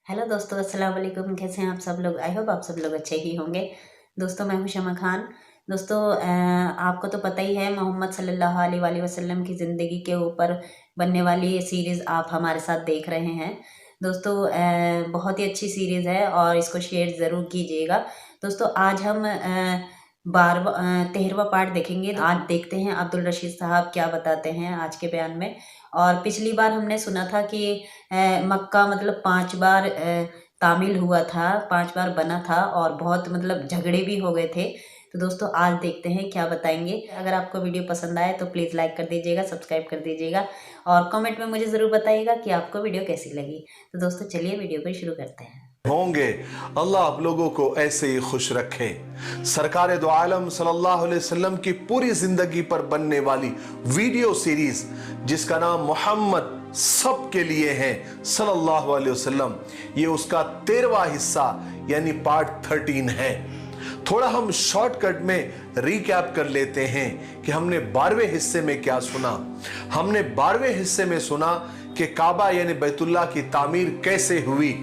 Hello दोस्तों, अस्सलाम वालेकुम। कैसे हैं आप सब लोग? आई होप आप सब लोग अच्छे ही होंगे। दोस्तों, मैं हूं शमा खान। दोस्तों, आपको तो पता ही है मोहम्मद सल्लल्लाहु अलैहि वसल्लम की ज़िंदगी के ऊपर बनने वाली ये सीरीज़ आप हमारे साथ देख रहे हैं। दोस्तों, बहुत ही अच्छी सीरीज़ है और इसको शेयर ज़रूर कीजिएगा। दोस्तों, आज हम 13वां पार्ट देखेंगे। आज देखते हैं अब्दुल रशीद साहब क्या बताते हैं आज के बयान में। और पिछली बार हमने सुना था कि मक्का मतलब 5 बार तामील हुआ था, 5 बार बना था और बहुत मतलब झगड़े भी हो गए थे। तो दोस्तों, आज देखते हैं क्या बताएँगे। अगर आपको वीडियो पसंद आए तो प्लीज़ लाइक कर दीजिएगा, सब्सक्राइब कर दीजिएगा और कमेंट में मुझे ज़रूर बताइएगा कि आपको वीडियो कैसी लगी। तो दोस्तों, चलिए वीडियो को शुरू करते हैं। होंगे। अल्लाह आप लोगों को ऐसे ही खुश रखे। सरकार दो आलम सल्लल्लाहु अलैहि वसल्लम की पूरी जिंदगी पर बनने वाली वीडियो सीरीज जिसका नाम मोहम्मद सबके लिए है सल्लल्लाहु अलैहि वसल्लम, ये उसका 13वां हिस्सा यानी पार्ट 13 है। थोड़ा हम शॉर्टकट में रिकैप कर लेते हैं कि हमने 12वें हिस्से में क्या सुना। हमने 12वें हिस्से में सुना कि काबा यानी बैतुल्लाह की तामीर कैसे हुई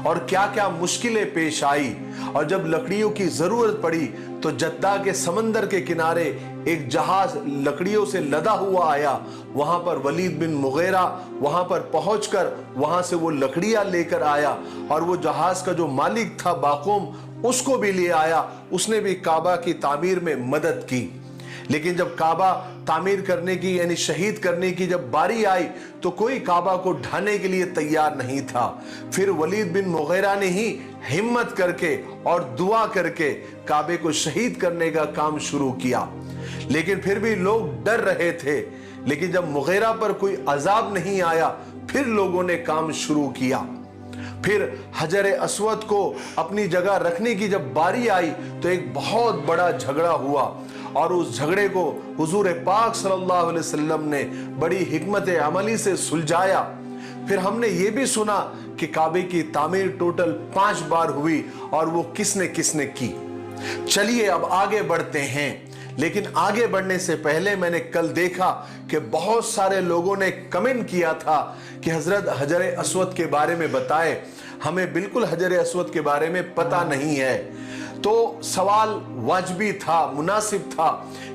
और क्या क्या मुश्किलें पेश आई, और जब लकड़ियों की जरूरत पड़ी तो जद्दा के समंदर के किनारे एक जहाज लकड़ियों से लदा हुआ आया। वहां पर वलीद बिन मुगीरा वहां पर पहुंचकर वहां से वो लकड़ियां लेकर आया और वो जहाज का जो मालिक था बाकूम उसको भी ले आया। उसने भी काबा की तामीर में मदद की। लेकिन जब काबा तामीर करने की यानी शहीद करने की जब बारी आई तो कोई काबा को ढाने के लिए तैयार नहीं था। फिर वलीद बिन मुगीरा ने ही हिम्मत करके और दुआ करके काबे को शहीद करने का काम शुरू किया। लेकिन फिर भी लोग डर रहे थे। लेकिन जब मुगीरा पर कोई अजाब नहीं आया फिर लोगों ने काम शुरू किया। फिर हजर अस्वद को अपनी जगह रखने की जब बारी आई तो एक बहुत बड़ा झगड़ा हुआ और उस झगड़े को हुजूर पाक सल्लल्लाहु अलैहि वसल्लम ने बड़ी हिकमत अमली से सुलझाया। फिर हमने ये भी सुना कि काबे की तामीर टोटल 5 बार हुई और वो किसने किसने की। चलिए अब आगे बढ़ते हैं। लेकिन आगे बढ़ने से पहले मैंने कल देखा कि बहुत सारे लोगों ने कमेंट किया था कि हजरत हजर अस्वद के बारे में बताएं। हमें बिल्कुल हजर अस्वद के बारे में पता नहीं है। तो सवाल वाजबी था, मुनासिब था,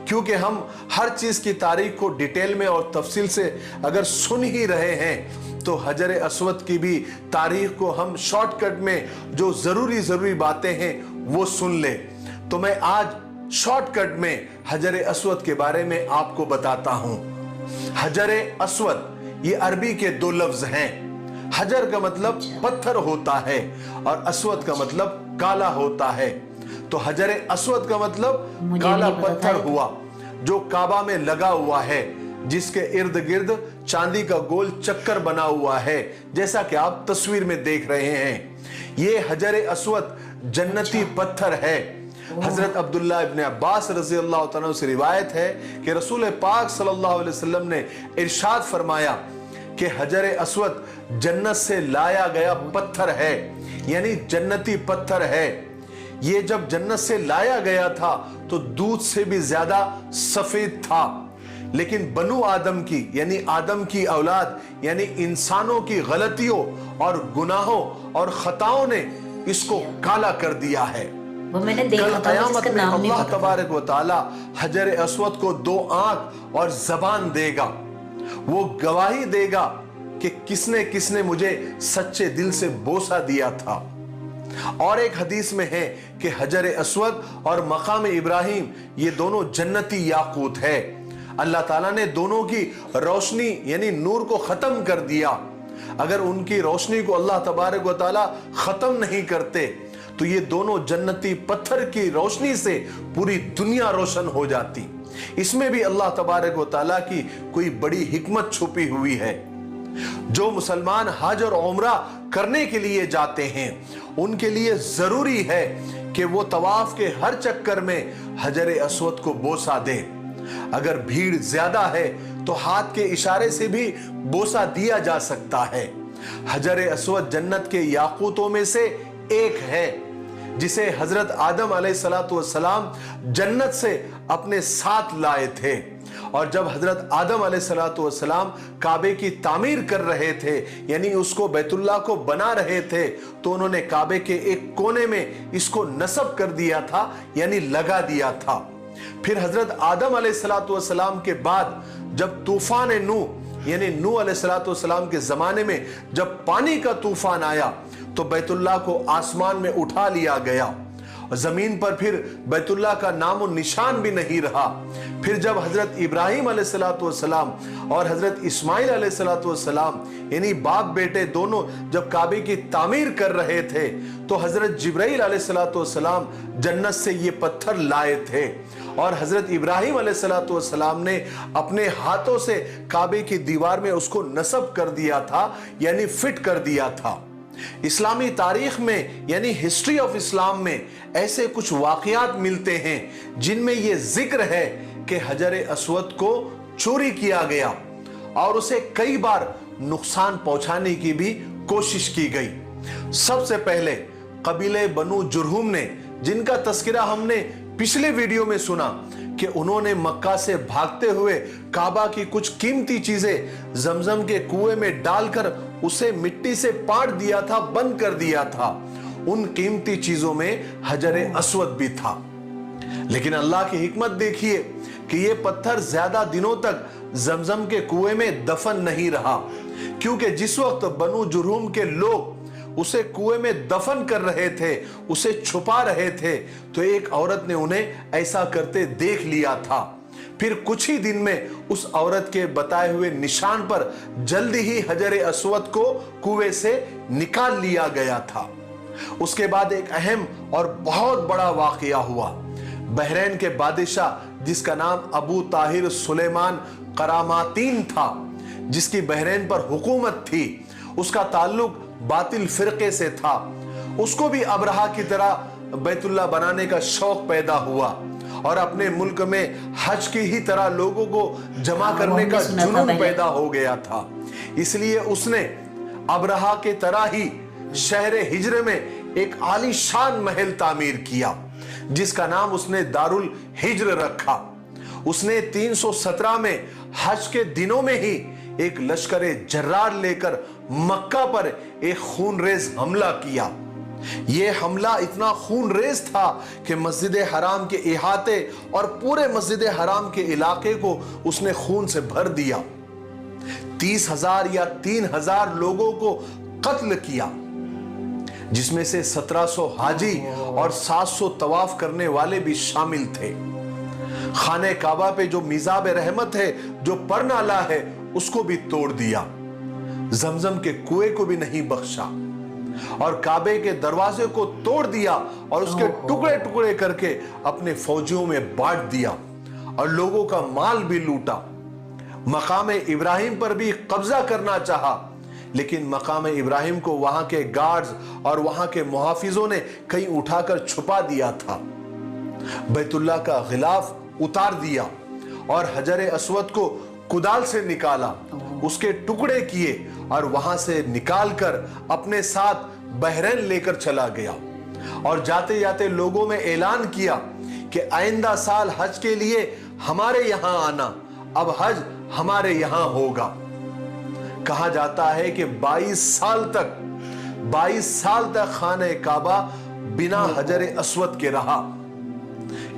क्योंकि हम हर चीज की तारीख को डिटेल में और तफसील से अगर सुन ही रहे हैं तो हजर अस्वद की भी तारीख को हम शॉर्टकट में जो जरूरी बातें हैं वो सुन ले। तो मैं आज शॉर्टकट में हजर अस्वद के बारे में आपको बताता हूं। हजर अस्वद ये अरबी के 2 लफ्ज हैं। हजर का मतलब पत्थर होता है और अस्वद का मतलब काला होता है। तो हजर अस्वद का मतलब काला पत्थर हुआ जो काबा में लगा हुआ है, जिसके इर्द गिर्द चांदी का गोल चक्कर बना हुआ है, जैसा कि आप तस्वीर में देख रहे हैं। ये हजर अस्वद जन्नती पत्थर है। हजरत अब्दुल्ला इब्न अब्बास रज़ी अल्लाह तआला से रिवायत है कि रसूल पाक सल्लल्लाहु अलैहि वसल्लम ने इरशाद फरमाया कि हजर अस्वद जन्नत से लाया गया पत्थर है, यानी जन्नती पत्थर है। ये जब जन्नत से लाया गया था तो दूध से भी ज्यादा सफेद था। लेकिन बनु आदम की यानी आदम की औलाद यानी इंसानों की गलतियों और गुनाहों और खताओं ने इसको काला कर दिया है। वो मैंने देखा था, कयामत में अल्लाह तबारक व तआला हजर अस्वद को 2 आंख और जबान देगा। वो गवाही देगा कि किसने किसने मुझे सच्चे दिल से बोसा दिया था। और एक हदीस में है कि हजर अस्वद और मकाम इब्राहिम ये दोनों जन्नती याकूत है। अल्लाह ताला ने दोनों की रोशनी यानी नूर को खत्म कर दिया। अगर उनकी रोशनी को अल्लाह तबारक व तआला खत्म नहीं करते तो ये दोनों जन्नती पत्थर की रोशनी से पूरी दुनिया रोशन हो जाती। इसमें भी अल्लाह तबारक व तआला की कोई बड़ी हिकमत छुपी हुई है। जो मुसलमान हज और उम्रा करने के लिए जाते हैं उनके लिए जरूरी है कि वो तवाफ के हर चक्कर में हजर अस्वद को बोसा दें। अगर भीड़ ज्यादा है तो हाथ के इशारे से भी बोसा दिया जा सकता है। हजर अस्वद जन्नत के याकूतों में से एक है जिसे हजरत आदम अलैहिस्सलातु वस्सलाम जन्नत से अपने साथ लाए थे और जब हजरत आदम अलैहिस्सलाम काबे की तामीर कर रहे थे, यानी उसको बैतुल्लाह को बना रहे थे, तो उन्होंने काबे के एक कोने में इसको नस्ब कर दिया था, यानी लगा दिया था। फिर हजरत आदम अलैहिस्सलाम के बाद जब तूफान नूह यानी नूह अलैहिस्सलाम के जमाने में जब पानी का तूफान आया, तो बैतुल्लाह को आसमान में उठा लिया गया। जमीन पर फिर बैतुल्लाह का नामो निशान भी नहीं रहा। फिर जब हजरत इब्राहिम अलैहिस्सलाम और हजरत इस्माइल अलैहिस्सलाम यानी बाप बेटे दोनों जब काबे की तामीर कर रहे थे, तो हजरत जिब्राइल अलैहिस्सलाम जन्नत से ये पत्थर लाए थे और हजरत इब्राहिम अलैहिस्सलाम ने अपने हाथों से काबे की दीवार में उसको नस्ब कर दिया था, यानी फिट कर दिया था। इस्लामी तारीख में यानी हिस्ट्री ऑफ इस्लाम में ऐसे कुछ वाकयात मिलते हैं जिनमें यह जिक्र है कि हजर अस्वद को चोरी किया गया और उसे कई बार नुकसान पहुंचाने की भी कोशिश की गई। सबसे पहले कबीले बनु जुरहुम ने, जिनका तस्करा हमने पिछले वीडियो में सुना कि उन्होंने मक्का से भागते हुए काबा की कुछ कीमती चीजें जमजम के कुएं में डालकर उसे मिट्टी से पाट दिया था, बंद कर दिया था। उन कीमती चीजों में हजर अस्वद भी था। लेकिन अल्लाह की हिकमत देखिए कि यह पत्थर ज्यादा दिनों तक जमजम के कुएं में दफन नहीं रहा, क्योंकि जिस वक्त बनु जुरहुम के लोग उसे कुएं में दफन कर रहे थे, उसे छुपा रहे थे, तो एक औरत ने उन्हें ऐसा करते देख लिया था। फिर कुछ ही दिन में उस औरत के बताए हुए निशान पर जल्दी ही हजर अस्वद को कुएं से निकाल लिया गया था। उसके बाद एक अहम और बहुत बड़ा वाकया हुआ। बहरैन के बादशाह, जिसका नाम अबू ताहिर सुलेमान करामातीन था, जिसकी बहरैन पर हुकूमत थी, उसका ताल्लुक बातिल फिरके से था। उसको भी अबरहा की तरह बैतुल्लाह बनाने का शौक पैदा हुआ और अपने मुल्क में हज की ही तरह लोगों को जमा करने का जुनून पैदा हो गया था। इसलिए उसने अबरहा के तरह ही शहर हिज्र में एक आलीशान महल तामीर किया, जिसका नाम उसने दारुल हिज्र रखा। उसने 317 में हज के दिनों में ही एक लश्करे जर्रार लेकर मक्का पर एक खूनरेज हमला किया। यह हमला इतना खूनरेज था कि मस्जिद हराम के इहाते और पूरे मस्जिद हराम के इलाके को उसने खून से भर दिया। 30,000 या 3,000 लोगों को कत्ल किया, जिसमें से 1700 हाजी और 700 तवाफ करने वाले भी शामिल थे। खाने काबा पे जो मिजाब रहमत है, जो परनाला है, उसको भी तोड़ दिया। जमजम के कुएं को भी नहीं बख्शा और काबे के दरवाजे को तोड़ दिया और उसके टुकड़े टुकड़े करके अपने फौजियों में बांट दिया और लोगों का माल भी लूटा। मकाम इब्राहिम पर भी कब्जा करना चाहा, लेकिन मकाम इब्राहिम को वहां के गार्ड्स और वहां के मुहाफिजों ने कहीं उठाकर छुपा दिया था। बैतुल्लाह का गिलाफ उतार दिया और हजर अस्वद को कुदाल से निकाला, उसके टुकड़े किए और वहां से निकालकर अपने साथ बहरैन लेकर चला गया और जाते जाते लोगों में ऐलान किया कि आइंदा साल हज के लिए हमारे यहां आना, अब हज हमारे यहां होगा। कहा जाता है कि 22 साल तक खाने काबा बिना हजर अस्वद के रहा।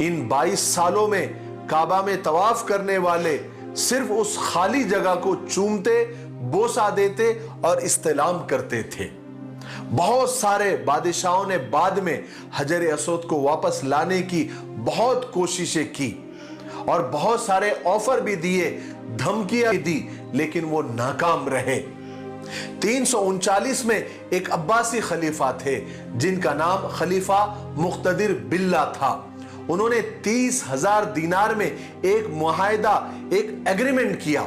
इन 22 सालों में काबा में तवाफ करने वाले सिर्फ उस खाली जगह को चूमते, बोसा देते और इस्तेलाम करते थे। बहुत सारे बादशाहों ने बाद में हजर अस्वद को वापस लाने की बहुत कोशिशें की और बहुत सारे ऑफर भी दिए, धमकियां दी, लेकिन वो नाकाम रहे। 339 में एक अब्बासी खलीफा थे, जिनका नाम खलीफा मुख्तदिर बिल्ला था। उन्होंने 30,000 दीनार में एक मुआहिदा, एक एग्रीमेंट किया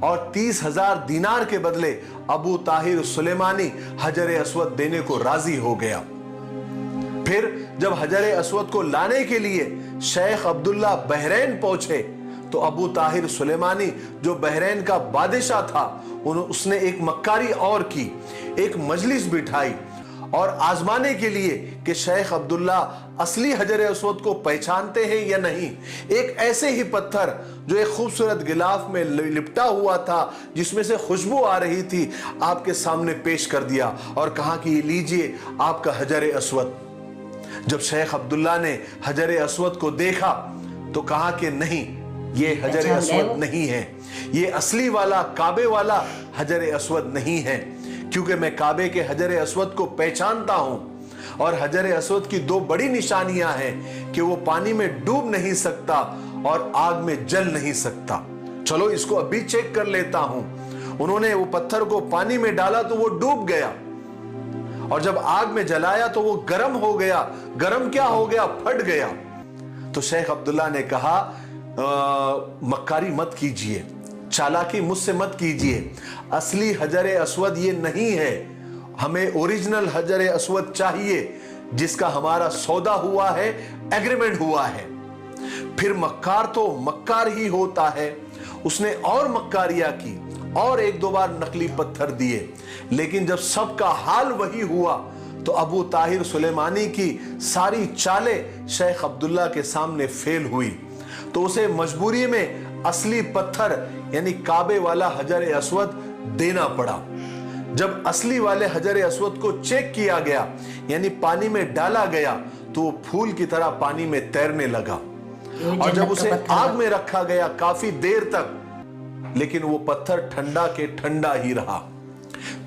और 30,000 दीनार के बदले अबू ताहिर सुलेमानी हजर अस्वद देने को राजी हो गया। फिर जब हजर अस्वद को लाने के लिए शेख अब्दुल्ला बहरैन पहुंचे, तो अबू ताहिर सुलेमानी जो बहरैन का बादशाह था, उसने एक मक्कारी और की, एक मजलिस बिठाई और आजमाने के लिए कि शेख अब्दुल्ला असली हजर अस्वद को पहचानते हैं या नहीं, एक ऐसे ही पत्थर जो एक खूबसूरत गिलाफ में लिपटा हुआ था जिसमें से खुशबू आ रही थी, आपके सामने पेश कर दिया और कहा कि ये लीजिए आपका हजर अस्वद। जब शेख अब्दुल्ला ने हजर अस्वद को देखा तो कहा कि नहीं, ये हजर अस्वद नहीं है, ये असली वाला काबे वाला हजर अस्वद नहीं है, क्योंकि मैं काबे के हजर अस्वद को पहचानता हूं और हजर अस्वद की दो बड़ी निशानियां हैं कि वो पानी में डूब नहीं सकता और आग में जल नहीं सकता। चलो इसको अभी चेक कर लेता हूं। उन्होंने वो पत्थर को पानी में डाला तो वो डूब गया, और जब आग में जलाया तो वो गर्म हो गया। गर्म क्या हो गया? फट गया। तो शेख अब्दुल्ला ने कहा मक्कारी मत कीजिए, चालाकी मुझसे मत कीजिए, असली हजर अस्वद ये नहीं है, हमें ओरिजिनल हजर अस्वद चाहिए जिसका हमारा सौदा हुआ है, एग्रीमेंट हुआ है। फिर मक्कार तो मक्कार ही होता है, उसने और मक्कारियां की और एक दो बार नकली पत्थर दिए, लेकिन जब सबका हाल वही हुआ तो अबू ताहिर सुलेमानी की सारी चालें शेख अब्दुल्ला के सामने फेल हुई। तो उसे मजबूरी में असली पत्थर यानी काबे वाला हजर अस्वद देना पड़ा। जब असली वाले हजर अस्वद को चेक किया गया यानी पानी में डाला गया तो वो फूल की तरह पानी में तैरने लगा, और जब उसे आग में रखा गया काफी देर तक, लेकिन वो पत्थर ठंडा के ठंडा ही रहा।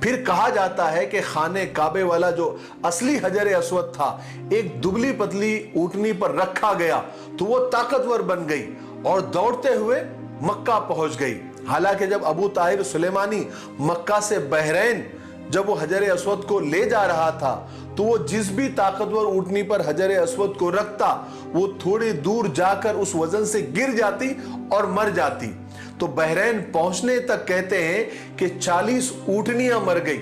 फिर कहा जाता है कि खाने काबे वाला जो असली हजर अस्वद था एक दुबली पतली ऊंटनी पर रखा गया तो वो ताकतवर बन गई और दौड़ते हुए मक्का पहुंच गई। हालांकि जब अबू ताहिर सुलेमानी मक्का से बहरैन जब वो हजर अस्वद को ले जा रहा था तो वो जिस भी ताकतवर ऊंटनी पर हजर अस्वद को रखता वो थोड़ी दूर जाकर उस वजन से गिर जाती और मर जाती। तो बहरैन पहुंचने तक कहते हैं कि 40 ऊंटनियां मर गई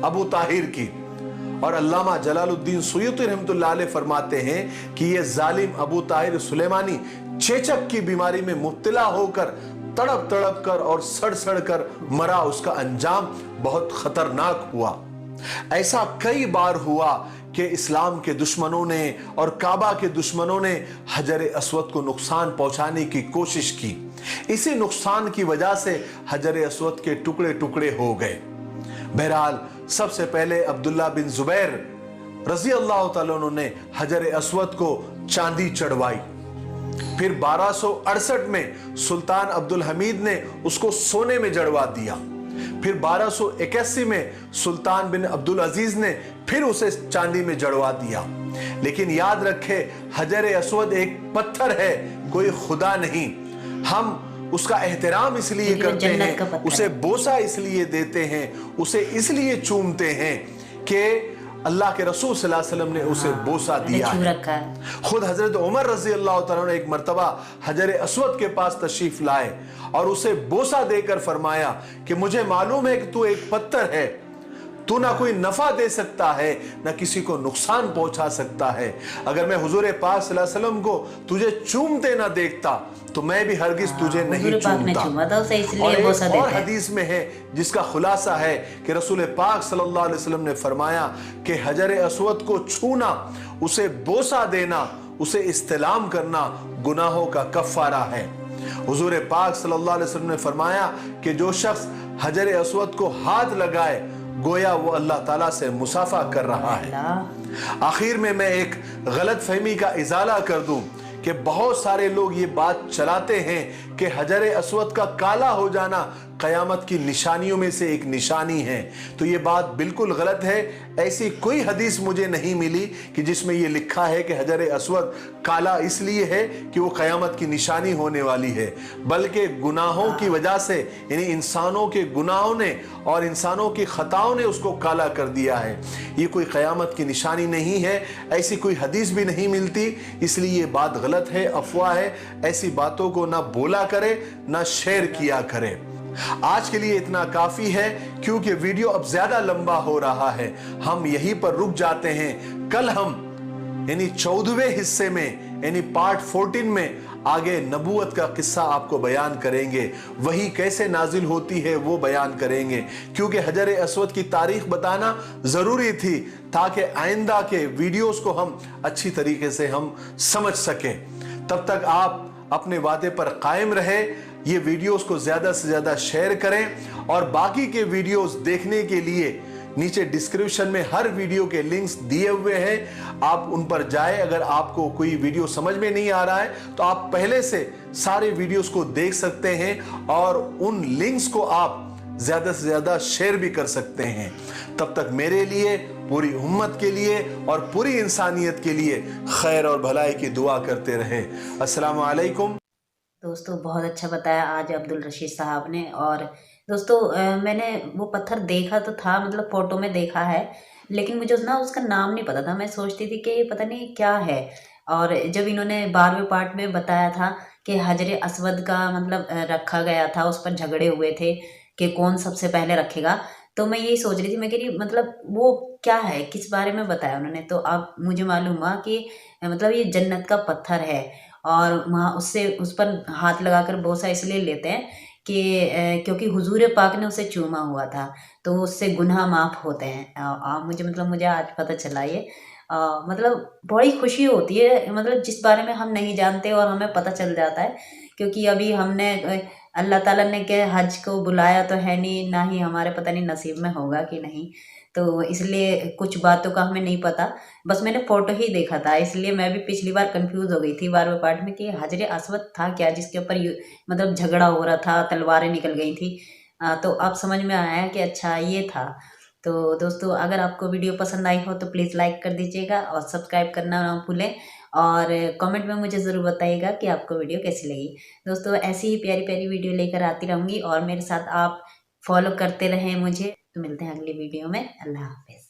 अबू ताहिर की। और अल्लामा जलालुद्दीन सुयूती रहमतुल्लाह अलैह फरमाते हैं कि यह जालिम अबू ताहिर सुलेमानी चेचक की बीमारी में मुब्तला होकर तड़प तड़प कर और सड़ सड़ कर मरा, उसका अंजाम बहुत खतरनाक हुआ। ऐसा कई बार हुआ कि इस्लाम के दुश्मनों ने और काबा के दुश्मनों ने हजर अस्वद को नुकसान पहुंचाने की कोशिश की। इसी नुकसान की वजह से हजर अस्वद के टुकड़े टुकड़े हो गए। बहरहाल सबसे पहले अब्दुल्ला बिन जुबैर रजी अल्लाह तआला अन्हु ने हजर अस्वद को चांदी चढ़वाई। फिर 1268 में सुल्तान अब्दुल हमीद ने उसको सोने में जड़वा दिया। फिर 1281 में सुल्तान बिन अब्दुल अजीज ने फिर उसे चांदी में जड़वा दिया। लेकिन याद रखे हजर अस्वद एक पत्थर है, कोई खुदा नहीं। हम उसका एहतराम इसलिए करते हैं, उसे बोसा इसलिए देते हैं, उसे इसलिए चूमते हैं कि अल्लाह के रसूल सल्लल्लाहु अलैहि वसल्लम ने उसे बोसा दिया है। खुद हजरत उमर रजी अल्लाह तआला ने एक मर्तबा हजर अस्वद के पास तशरीफ लाए और उसे बोसा देकर फरमाया कि मुझे मालूम है कि तू एक पत्थर है, तू ना कोई नफा दे सकता है ना किसी को नुकसान पहुंचा सकता है। अगर मैं हुजूर पाक सल्लल्लाहु अलैहि वसल्लम को तुझे चूमते ना देखता तो मैं भी हरगिज तुझे नहीं चूमता। और एक और हदीस में है जिसका खुलासा है कि रसूल पाक सल्लल्लाहु अलैहि वसल्लम ने फरमाया कि हजर अस्वद को छूना, उसे बोसा देना, उसे इस्तेलाम करना गुनाहों का कफ़ारा है। हुजूर पाक सल्लल्लाहु अलैहि वसल्लम ने फरमाया कि जो शख्स हजर अस्वद को हाथ लगाए गोया वो अल्लाह ताला से मुसाफा कर रहा है। आखिर में मैं एक गलत फहमी का इजाला कर दूं कि बहुत सारे लोग ये बात चलाते हैं कि हजर अस्वद का काला हो जाना क़यामत की निशानियों में से एक निशानी है। तो ये बात बिल्कुल गलत है। ऐसी कोई हदीस मुझे नहीं मिली कि जिसमें ये लिखा है कि हजर अस्वद काला इसलिए है कि वो क़यामत की निशानी होने वाली है, बल्कि गुनाहों की वजह से यानी इंसानों के गुनाहों ने और इंसानों की खताओं ने उसको काला कर दिया है। ये कोई क़यामत की निशानी नहीं है, ऐसी कोई हदीस भी नहीं मिलती, इसलिए ये बात गलत है, अफवाह है। ऐसी बातों को ना बोला करे ना शेयर किया करे। आज के लिए इतना काफी है क्योंकि वीडियो अब ज्यादा लंबा हो रहा है। हम यहीं पर रुक जाते हैं। कल हम यानी 14वें हिस्से में यानी पार्ट 14 में आगे नबूवत का किस्सा आपको बयान करेंगे, वही कैसे नाजिल होती है वो बयान करेंगे, क्योंकि हजर अस्वद की तारीख बताना जरूरी थी ताकि आइंदा के वीडियोस को हम अच्छी तरीके से हम समझ सकें। तब तक आप अपने वादे पर कायम रहे, ये वीडियोस को ज्यादा से ज्यादा शेयर करें और बाकी के वीडियोस देखने के लिए नीचे डिस्क्रिप्शन में हर वीडियो के लिंक्स दिए हुए हैं, आप उन पर जाएं। अगर आपको कोई वीडियो समझ में नहीं आ रहा है तो आप पहले से सारे वीडियोस को देख सकते हैं और उन लिंक्स को आप ज्यादा से ज्यादा शेयर भी कर सकते हैं। तब तक मेरे लिए, पूरी उम्मत के लिए और पूरी इंसानियत के लिए खैर और भलाई की दुआ करते रहें। अस्सलाम वालेकुम। दोस्तों बहुत अच्छा बताया आज अब्दुल रशीद साहब ने। और दोस्तों मैंने वो पत्थर देखा तो था, मतलब फ़ोटो में देखा है, लेकिन मुझे ना उसका नाम नहीं पता था। मैं सोचती थी कि ये पता नहीं क्या है। और जब इन्होंने 12वें पार्ट में बताया था कि हजर अस्वद का मतलब रखा गया था, उस पर झगड़े हुए थे कि कौन सबसे पहले रखेगा, तो मैं यही सोच रही थी, मैं कह रही मतलब वो क्या है, किस बारे में बताया उन्होंने। तो अब मुझे मालूम हुआ कि मतलब ये जन्नत का पत्थर है और वहाँ उससे उस पर हाथ लगाकर बोसा इसलिए लेते हैं कि क्योंकि हुजूर पाक ने उसे चूमा हुआ था, तो उससे गुनाह माफ़ होते हैं। मुझे आज पता चला ये। मतलब बड़ी खुशी होती है, मतलब जिस बारे में हम नहीं जानते और हमें पता चल जाता है। क्योंकि अभी हमने अल्लाह ताला ने के हज को बुलाया तो है नहीं, ना ही हमारे पता नहीं नसीब में होगा कि नहीं, तो इसलिए कुछ बातों का हमें नहीं पता। बस मैंने फ़ोटो ही देखा था, इसलिए मैं भी पिछली बार कंफ्यूज हो गई थी 12वें पार्ट में कि हजर अस्वद था क्या जिसके ऊपर मतलब झगड़ा हो रहा था, तलवारें निकल गई थी। तो अब समझ में आया है कि अच्छा ये था। तो दोस्तों अगर आपको वीडियो पसंद आई हो तो प्लीज़ लाइक कर दीजिएगा और सब्सक्राइब करना ना भूलें, और कमेंट में मुझे ज़रूर बताइएगा कि आपको वीडियो कैसी लगी। दोस्तों ऐसी ही प्यारी प्यारी वीडियो लेकर आती रहूँगी और मेरे साथ आप फॉलो करते रहें मुझे। तो मिलते हैं अगली वीडियो में। अल्लाह हाफ़िज़।